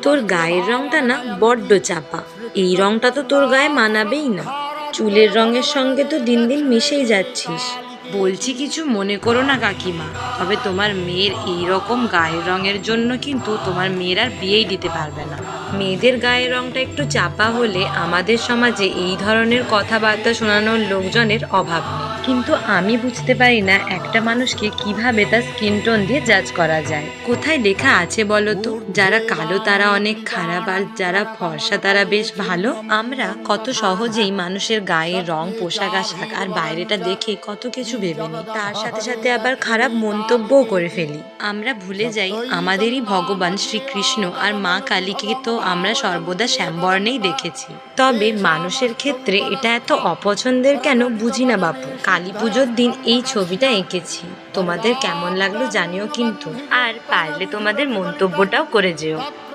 তোর গায়ের রংটা না বড্ড চাপা। এই রংটা তো তোর গায়ে মানাবেই না। চুলের রঙের সঙ্গে তো দিন দিন মিশেই যাচ্ছিস। বলছি, কিছু মনে করো না কাকিমা, তবে তোমার মেয়ের এই রকম গায়ের রঙের জন্য কিন্তু তোমার মেয়ের আর বিয়েই দিতে পারবে না। মেয়েদের গায়ের রংটা একটু চাপা হলে আমাদের সমাজে এই ধরনের কথাবার্তা শোনানোর লোকজনের অভাব নেই। কিন্তু আমি বুঝতে পারি না একটা মানুষকে কিভাবে তার স্কিন টোন দিয়ে জাজ করা যায়। কোথায় লেখা আছে বলো তো, যারা কালো তারা অনেক খারাপ আর যারা ফর্সা তারা বেশ ভালো? আমরা কত সহজেই মানুষের গায়ে রং, পোশাক আশাক আর বাইরেটা দেখে কত কিছু ভেবে নিই, তার সাথে সাথে আবার খারাপ মন্তব্যও করে ফেলি। আমরা ভুলে যাই আমাদেরই ভগবান শ্রীকৃষ্ণ আর মা কালীকে তো আমরা সর্বদা শ্যামবর্ণেই দেখেছি। তবে মানুষের ক্ষেত্রে এটা এত অপছন্দের কেন বুঝি না বাপু। কালী পুজোর দিন এই ছবিটা এঁকেছি, তোমাদের কেমন লাগলো জানিও কিন্তু, আর পারলে তোমাদের মন্তব্যটাও করে যেও।